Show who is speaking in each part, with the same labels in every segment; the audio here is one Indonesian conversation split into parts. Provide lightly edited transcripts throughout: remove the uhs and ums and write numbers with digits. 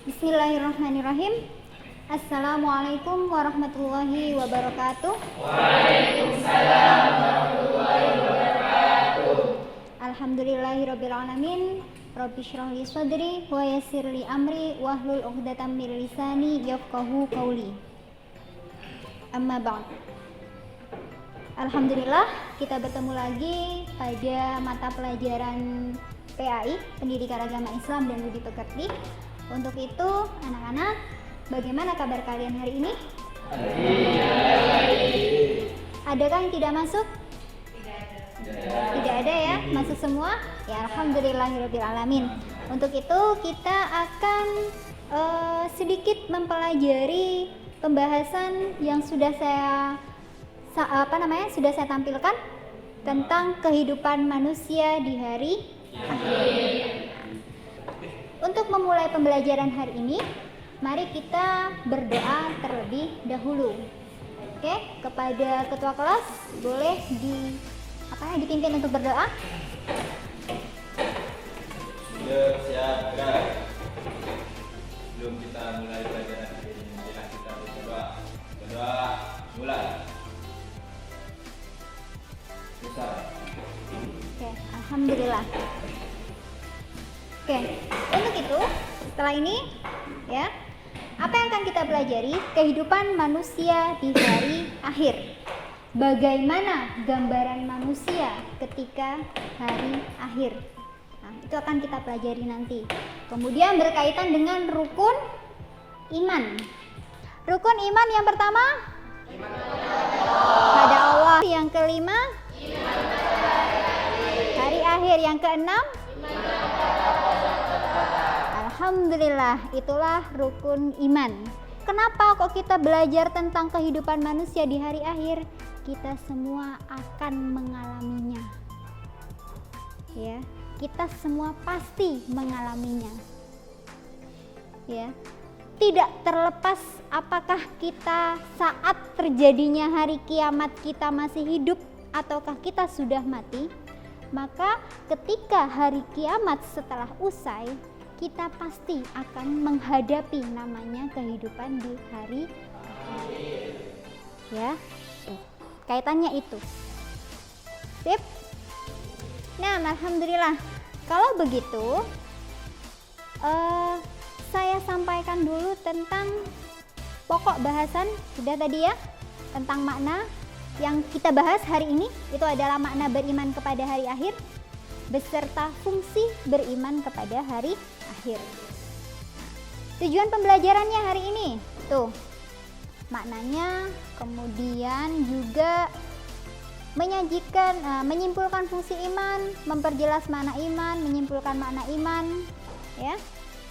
Speaker 1: Bismillahirrahmanirrahim. Assalamualaikum warahmatullahi wabarakatuh.
Speaker 2: Waalaikumsalam warahmatullahi wabarakatuh.
Speaker 1: Alhamdulillahirrabbilalamin. Rabbi shrah li sadri wa yassir li amri wahlul 'uqdatam min lisani yafqahu qawli. Amma ba'd. Alhamdulillah, kita bertemu lagi pada mata pelajaran PAI, Pendidikan Agama Islam dan Budi Pekerti. Untuk itu, anak-anak, bagaimana kabar kalian hari ini? Adakah yang tidak masuk? Tidak ada ya, masuk semua? Ya, alhamdulillahirrabbilalamin. Untuk itu kita akan sedikit mempelajari pembahasan yang sudah saya tampilkan tentang kehidupan manusia di hari akhir. Untuk memulai pembelajaran hari ini, mari kita berdoa terlebih dahulu. Oke, kepada ketua kelas boleh dipimpin untuk berdoa.
Speaker 2: Siap, gerak. Sebelum kita mulai pelajaran hari ini, marilah kita berdoa. Berdoa, mulai. Besar.
Speaker 1: Oke, alhamdulillah. Oke, untuk itu setelah ini ya, apa yang akan kita pelajari? Kehidupan manusia di hari akhir. Bagaimana gambaran manusia ketika hari akhir? Nah, itu akan kita pelajari nanti. Kemudian berkaitan dengan rukun iman. Rukun iman yang pertama, iman pada Allah. Yang kelima, iman pada hari akhir. Yang keenam, alhamdulillah, itulah rukun iman. Kenapa kok kita belajar tentang kehidupan manusia di hari akhir? Kita semua akan mengalaminya. Ya, kita semua pasti mengalaminya. Ya. Tidak terlepas apakah kita saat terjadinya hari kiamat kita masih hidup ataukah kita sudah mati, maka ketika hari kiamat setelah usai, kita pasti akan menghadapi namanya kehidupan di hari akhir. Ya, kaitannya itu. Sip. Nah, alhamdulillah. Kalau begitu, saya sampaikan dulu tentang pokok bahasan. Sudah tadi ya, tentang makna yang kita bahas hari ini. Itu adalah makna beriman kepada hari akhir beserta fungsi beriman kepada hari akhir. Tujuan pembelajarannya hari ini tuh maknanya, kemudian juga menyimpulkan fungsi iman, memperjelas makna iman, menyimpulkan makna iman, ya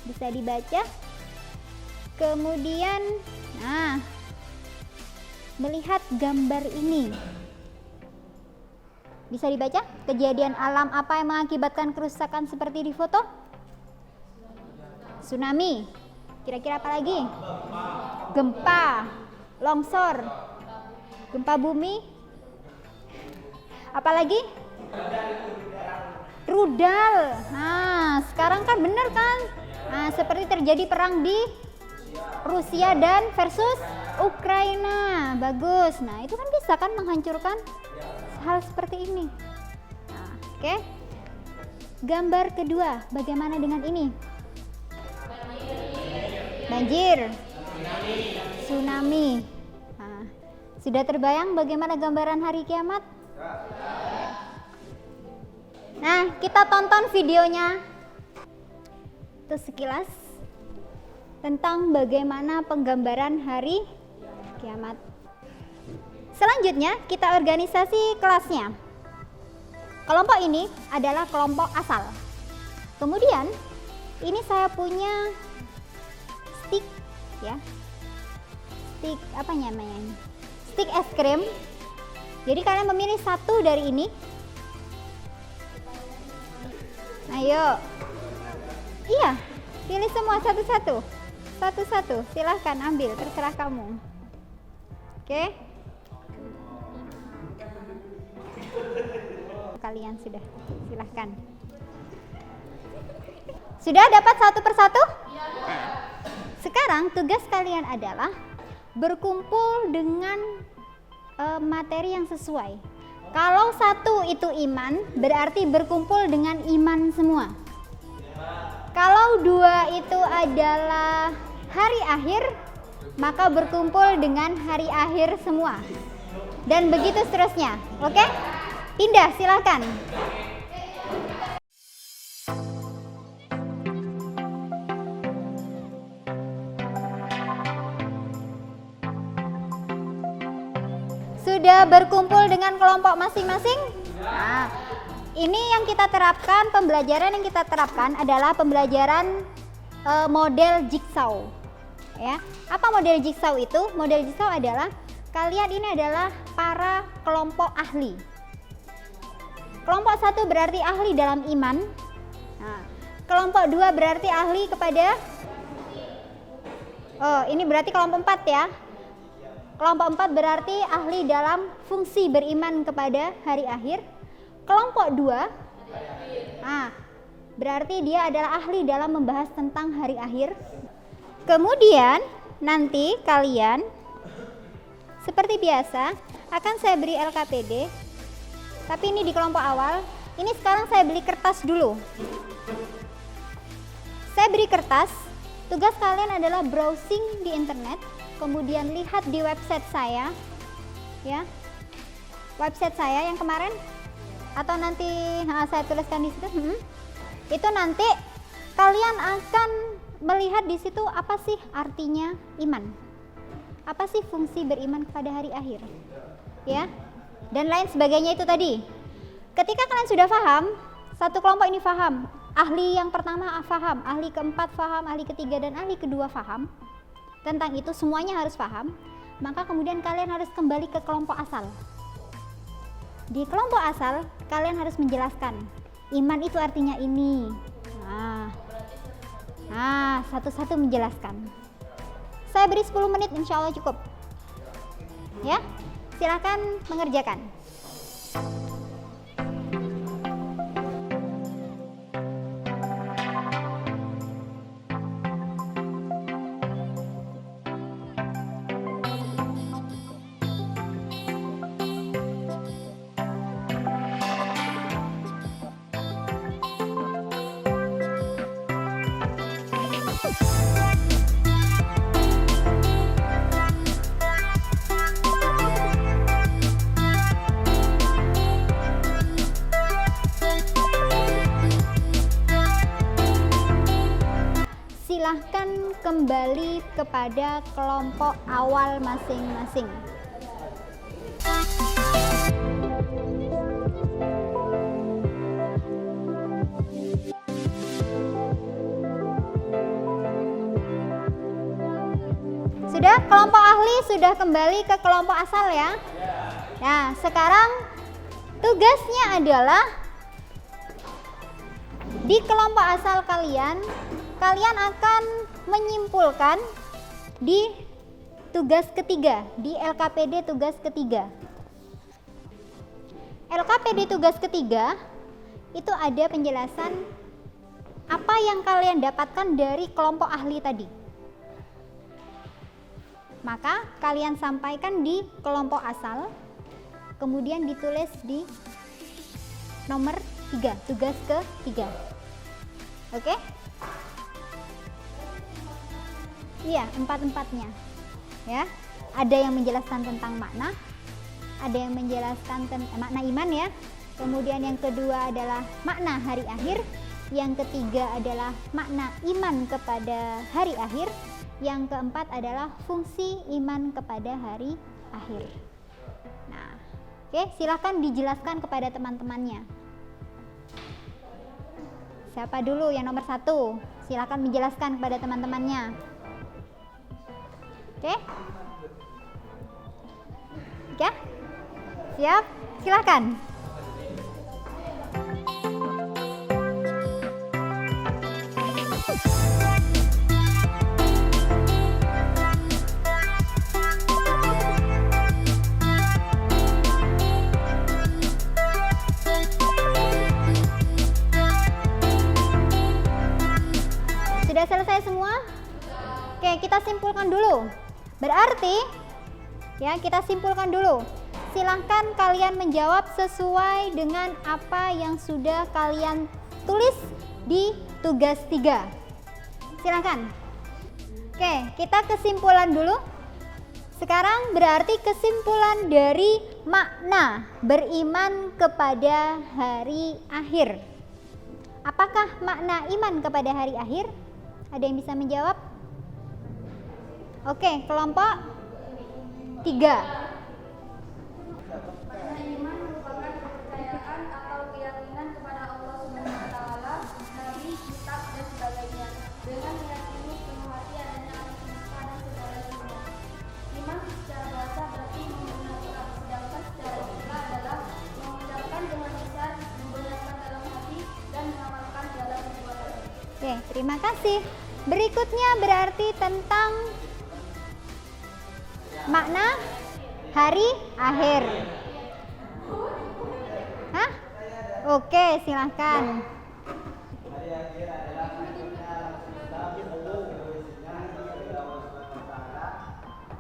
Speaker 1: bisa dibaca. Kemudian, melihat gambar ini. Bisa dibaca, kejadian alam apa yang mengakibatkan kerusakan seperti di foto? Tsunami. Kira-kira apa lagi? Gempa, longsor, gempa bumi. Apa lagi? Rudal. Nah, sekarang kan bener kan? Nah, seperti terjadi perang di Rusia dan versus Ukraina. Bagus. Nah, itu kan bisa kan menghancurkan hal seperti ini. Nah, oke. Gambar kedua, bagaimana dengan ini? Banjir, tsunami. Nah, sudah terbayang bagaimana gambaran hari kiamat? Nah, kita tonton videonya. Itu sekilas tentang bagaimana penggambaran hari kiamat. Selanjutnya kita organisasi kelasnya. Kelompok ini adalah kelompok asal. Kemudian ini saya punya stick ya. Stick apa namanya ini? Stick es krim. Jadi kalian memilih satu dari ini. Ayo. Iya, pilih semua satu-satu. Satu-satu, silahkan ambil, terserah kamu. Oke. Kalian sudah, silahkan. Sudah dapat satu persatu? Iya. sekarang tugas kalian adalah berkumpul dengan materi yang sesuai. Kalau satu itu iman, berarti berkumpul dengan iman semua. Kalau dua itu adalah hari akhir, maka berkumpul dengan hari akhir semua. Dan begitu seterusnya. Oke? Pindah, silakan. Sudah berkumpul dengan kelompok masing-masing? Nah, ini yang kita terapkan, pembelajaran yang kita terapkan adalah pembelajaran model jigsaw. Ya, apa model jigsaw itu? Model jigsaw adalah kalian ini adalah para kelompok ahli. Kelompok satu berarti ahli dalam iman. Nah, kelompok dua berarti ahli kepada ini berarti kelompok 4 ya. Kelompok 4 berarti ahli dalam fungsi beriman kepada hari akhir. Kelompok 2 berarti dia adalah ahli dalam membahas tentang hari akhir. Kemudian nanti kalian seperti biasa akan saya beri LKPD. Tapi ini di kelompok awal. Ini sekarang saya beri kertas dulu. Saya beri kertas. Tugas kalian adalah browsing di internet. Kemudian lihat di website saya, ya, website saya yang kemarin, atau nanti saya tuliskan di situ. Itu nanti kalian akan melihat di situ apa sih artinya iman, apa sih fungsi beriman kepada hari akhir, ya, dan lain sebagainya itu tadi. Ketika kalian sudah paham, satu kelompok ini paham, ahli yang pertama paham, ahli keempat paham, ahli ketiga dan ahli kedua paham. Tentang itu semuanya harus paham, maka kemudian kalian harus kembali ke kelompok asal. Di kelompok asal kalian harus menjelaskan iman itu artinya ini. Satu-satu menjelaskan. Saya beri 10 menit, insya Allah cukup. Ya, silakan mengerjakan. Silahkan kembali kepada kelompok awal masing-masing. Sudah, kelompok ahli sudah kembali ke kelompok asal ya. Nah, sekarang tugasnya adalah di kelompok asal kalian akan menyimpulkan di tugas ketiga, di LKPD tugas ketiga. LKPD tugas ketiga itu ada penjelasan apa yang kalian dapatkan dari kelompok ahli tadi. Maka kalian sampaikan di kelompok asal, kemudian ditulis di nomor 3, tugas ketiga. Oke? Iya, 4-4-nya. Ya. Ada yang menjelaskan tentang makna, ada yang menjelaskan makna iman ya. Kemudian yang kedua adalah makna hari akhir, yang ketiga adalah makna iman kepada hari akhir, yang keempat adalah fungsi iman kepada hari akhir. Nah, oke, silakan dijelaskan kepada teman-temannya. Siapa dulu yang nomor 1? Silakan menjelaskan kepada teman-temannya. Oke? Ya? Siap? Silakan. Sudah selesai semua? Oke, kita simpulkan dulu. Berarti ya, kita simpulkan dulu. Silahkan kalian menjawab sesuai dengan apa yang sudah kalian tulis di tugas 3. Silahkan. Oke, kita kesimpulan dulu. Sekarang berarti kesimpulan dari makna beriman kepada hari akhir. Apakah makna iman kepada hari akhir? Ada yang bisa menjawab? Oke, kelompok 3.
Speaker 3: Makna iman merupakan kepercayaan atau keyakinan kepada Allah SWT, Nabi, kitab, dan sebagainya, dengan meyakini penuh hati adanya alam semesta dan segala isinya. Iman secara bahasa berarti membenarkan, sedangkan secara istilah adalah mengucapkan dengan lisan, membenarkan dalam hati, dan mengamalkan dalam perbuatan.
Speaker 1: Oke, terima kasih. Berikutnya berarti tentang makna hari akhir. Hah? Oke, silahkan.
Speaker 2: Hari akhir adalah maksudnya alam semesta penuh isinya kepada Allah Subhanahu wa taala.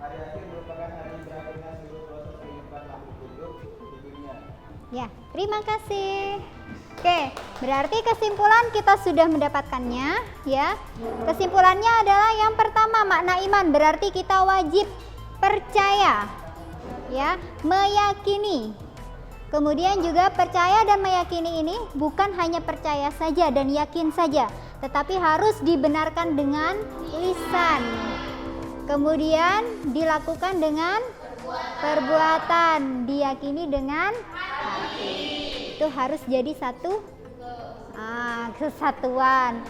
Speaker 2: Hari akhir merupakan hari berakhirnya seluruh proses kehidupan makhluk hidup di dunia.
Speaker 1: Ya, terima kasih. Oke, berarti kesimpulan kita sudah mendapatkannya, ya. Kesimpulannya adalah yang pertama, makna iman berarti kita wajib percaya, ya, meyakini. Kemudian juga percaya dan meyakini ini bukan hanya percaya saja dan yakin saja, tetapi harus dibenarkan dengan lisan. Kemudian dilakukan dengan perbuatan, diyakini dengan hati. Itu harus jadi satu kesatuan.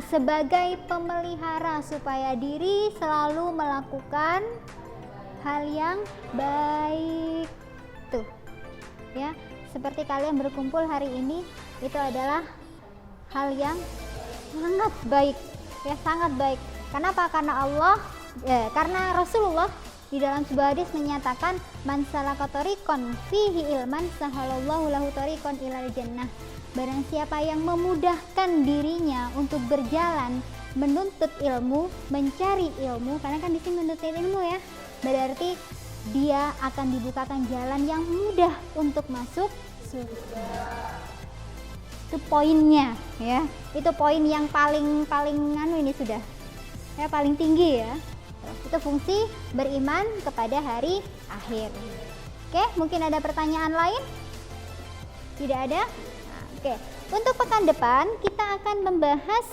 Speaker 1: Sebagai pemelihara supaya diri selalu melakukan hal yang baik. Tuh. Ya, seperti kalian berkumpul hari ini itu adalah hal yang sangat baik. Ya, sangat baik. Kenapa? Karena Rasulullah di dalam sebuah hadis menyatakan man salaka tariqan fihi ilman sahalallahu lahu tariqan ilal jannah. Barang siapa yang memudahkan dirinya untuk berjalan menuntut ilmu, mencari ilmu, karena kan di sini menuntut ilmu ya. Berarti dia akan dibukakan jalan yang mudah untuk masuk surga. Itu poinnya ya. Itu poin yang paling ini sudah. Ya, paling tinggi ya. Itu fungsi beriman kepada hari akhir. Oke, mungkin ada pertanyaan lain? Tidak ada? Oke, untuk pekan depan kita akan membahas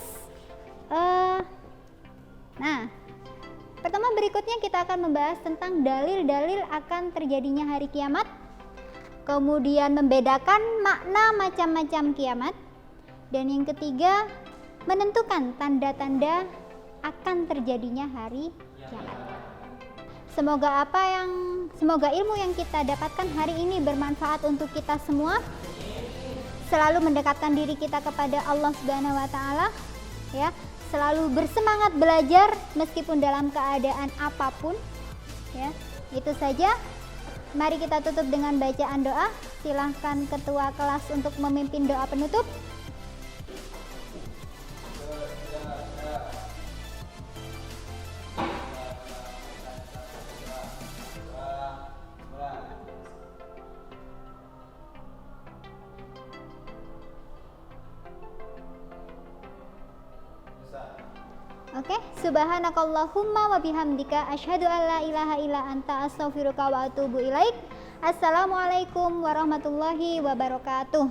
Speaker 1: pertama berikutnya kita akan membahas tentang dalil-dalil akan terjadinya hari kiamat. Kemudian membedakan makna macam-macam kiamat. Dan yang ketiga, menentukan tanda-tanda akan terjadinya hari kiamat. Semoga ilmu yang kita dapatkan hari ini bermanfaat untuk kita semua. Selalu mendekatkan diri kita kepada Allah Subhanahu wa taala, ya. Selalu bersemangat belajar meskipun dalam keadaan apapun, ya. Itu saja. Mari kita tutup dengan bacaan doa. Silahkan ketua kelas untuk memimpin doa penutup. Oke, subhanakallahumma wa bihamdika asyhadu an la ilaha illa anta astaghfiruka wa atubu ilaik. Assalamualaikum warahmatullahi wabarakatuh.